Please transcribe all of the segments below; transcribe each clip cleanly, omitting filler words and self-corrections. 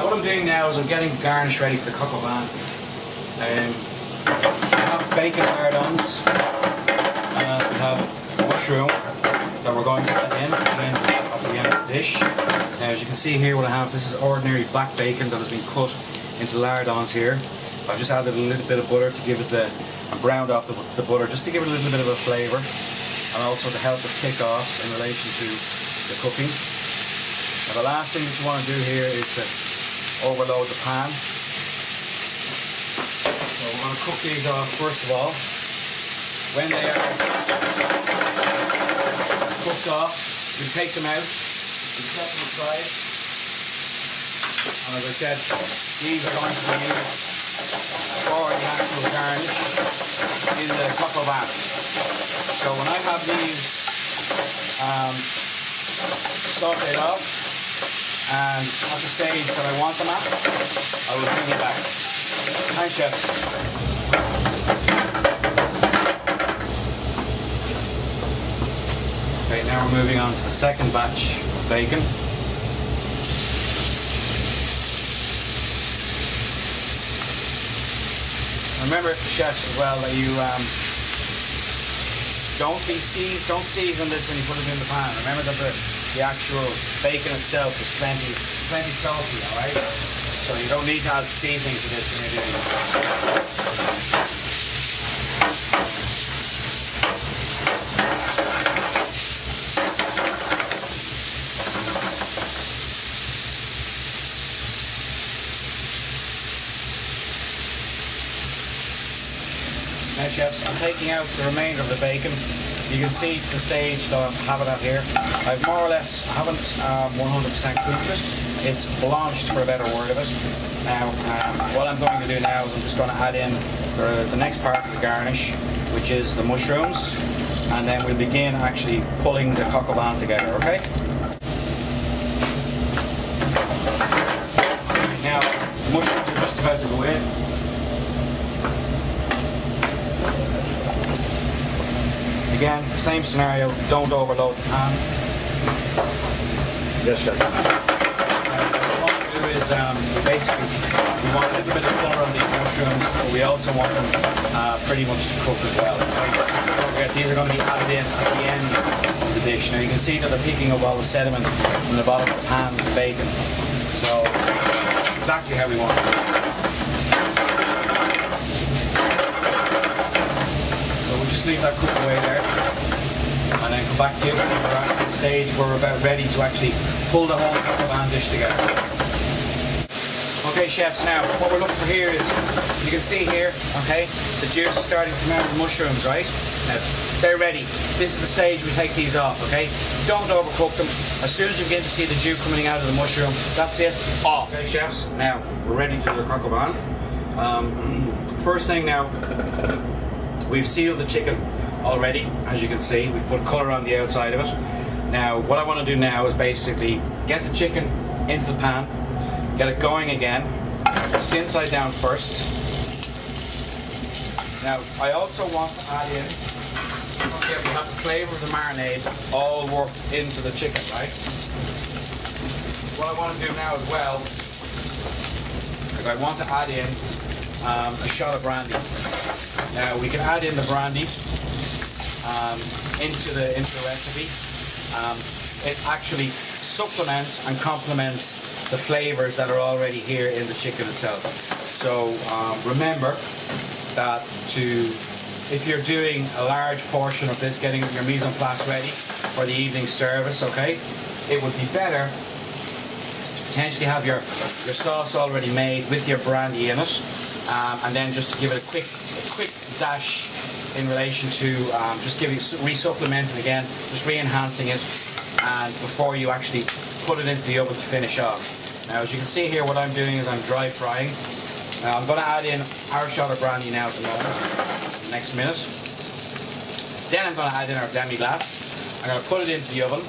what I'm doing now is I'm getting garnish ready for the coq au vin. I have bacon lardons, and we have mushroom that we're going to put in at the end of the dish. Now, as you can see here, what I have, this is ordinary black bacon that has been cut into lardons here. I've just added a little bit of butter to give it and browned off the butter just to give it a little bit of a flavour, and also to help it kick off in relation to the cooking. Now, the last thing that you want to do here is to overload the pan. So we're going to cook these off first of all. When they are cooked off, we take them out, we set them aside, and as I said, these are going to be used for the actual garnish in the coq au vin. So when I have these sautéed off and at the stage that I want them at, I will bring it back. Thanks, chef. Okay, now we're moving on to the second batch of bacon. Remember, chefs, as well, that you don't season this when you put it in the pan. Remember that the actual bacon itself is plenty salty, all right? So you don't need to add seasoning to this when you're doing it. Now, chefs, I'm taking out the remainder of the bacon. You can see the stage that I have it at here. I've more or less, I haven't 100% cooked it. It's blanched, for a better word of it. Now, what I'm going to do now is I'm just going to add in the next part of the garnish, which is the mushrooms, and then we'll begin actually pulling the coq au vin together, okay? Now, the mushrooms are just about to go in. Again, same scenario, don't overload the pan. Yes, chef. What we want to do is basically, we want a little bit of colour on these mushrooms, but we also want them pretty much to cook as well. Don't forget, these are going to be added in at the end of the dish. Now you can see that they're picking up all the sediment from the bottom of the pan with the bacon. So, exactly how we want it. Just leave that cook away there, and then come back to you when we're at the stage where we're about ready to actually pull the whole coq au vin dish together. Okay, chefs, now what we're looking for here is, you can see here, okay, the juice is starting to come out of the mushrooms, right? Now, they're ready. This is the stage we take these off, okay? Don't overcook them. As soon as you begin to see the juice coming out of the mushroom, that's it, off. Okay, chefs, now we're ready to do the coq au vin. First thing now, we've sealed the chicken already, as you can see. We've put colour on the outside of it. Now, what I want to do now is basically get the chicken into the pan, get it going again, skin side down first. Now, I also want to add in, okay, we have the flavour of the marinade all worked into the chicken, right? What I want to do now as well is I want to add in a shot of brandy. Now we can add in the brandy into the recipe. It actually supplements and complements the flavors that are already here in the chicken itself. So remember that if you're doing a large portion of this, getting your mise en place ready for the evening service, okay, it would be better to potentially have your sauce already made with your brandy in it, and then just to give it a quick dash in relation to just giving re-supplementing again, just re-enhancing it, and before you actually put it into the oven to finish off. Now, as you can see here, what I'm doing is I'm dry frying. Now I'm going to add in our shot of brandy now at the moment, next minute. Then I'm going to add in our demi-glace. I'm going to put it into the oven.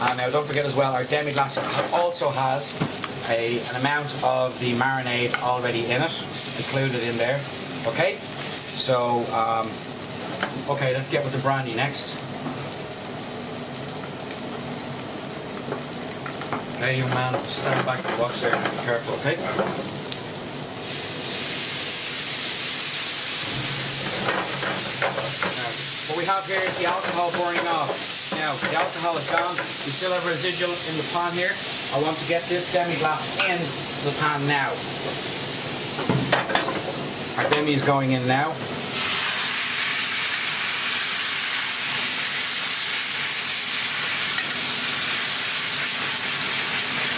And now don't forget as well, our demi-glace also has an amount of the marinade already in it, included in there. Okay? So, okay, let's get with the brandy next. Hey, young man, stand back to the box there. Be careful, okay? Now, what we have here is the alcohol burning off. Now, the alcohol is gone. We still have residual in the pan here. I want to get this demi-glace in the pan now. Our demi is going in now.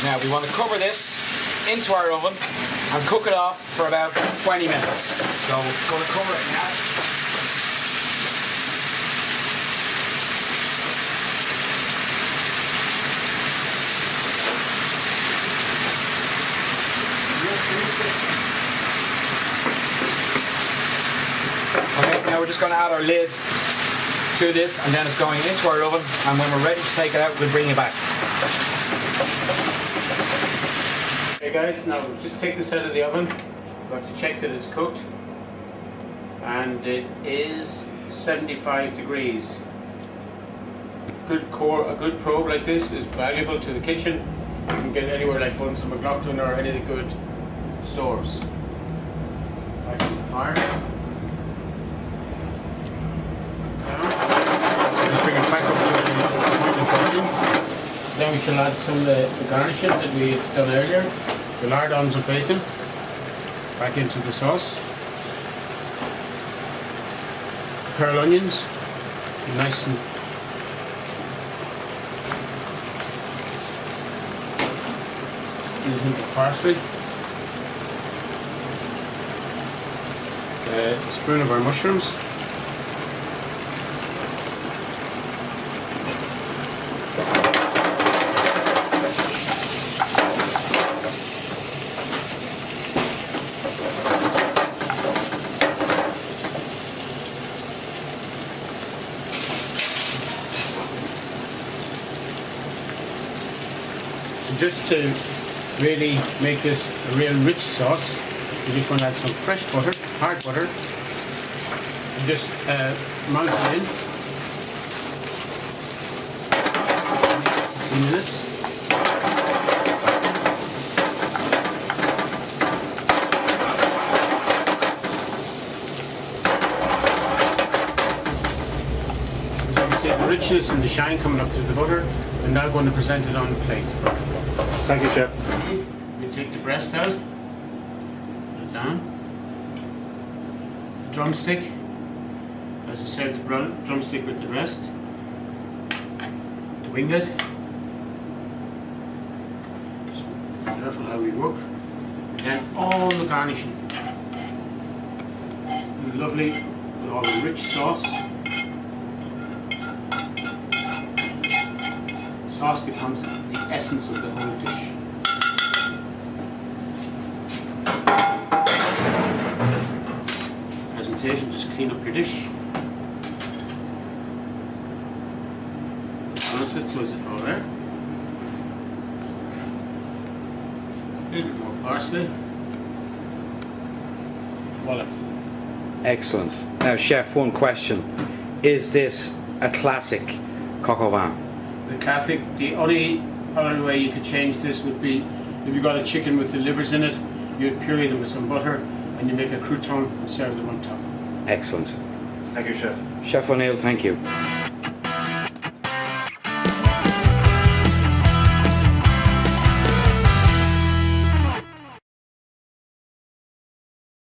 Now we want to cover this into our oven and cook it off for about 20 minutes. So we're going to cover it now. Okay, now we're just going to add our lid to this, and then it's going into our oven, and when we're ready to take it out, we'll bring it back. Hey guys, now just take this out of the oven. We have to check that it's cooked, and it is 75 degrees. A good probe like this is valuable to the kitchen. You can get anywhere like Bunsen McLaughlin or any of the good stores. Back on the fire. Just bring it back up to the point of boiling. Then we shall add some of the garnishing that we had done earlier. The lardons of bacon back into the sauce. Pearl onions, nice and a little bit of parsley. A spoon of our mushrooms. Just to really make this a real rich sauce, you just want to add some fresh butter, hard butter, and just mount it in. 2 minutes. So you see the richness and the shine coming up through the butter. I'm now going to present it on the plate. Thank you, Chef. We take the breast out, put it down. The drumstick, as I said, the drumstick with the breast. The winglet. Just be careful how we work. And then all the garnishing. Lovely with all the rich sauce. Sauce becomes the essence of the whole dish. Presentation, just clean up your dish. Balance it so it's all there. A little bit more parsley. Voila. Excellent. Now, Chef, one question. Is this a classic coq au vin? The classic, the only other way you could change this would be if you got a chicken with the livers in it, you'd puree them with some butter and you make a crouton and serve them on top. Excellent. Thank you, Chef. Chef O'Neill, thank you.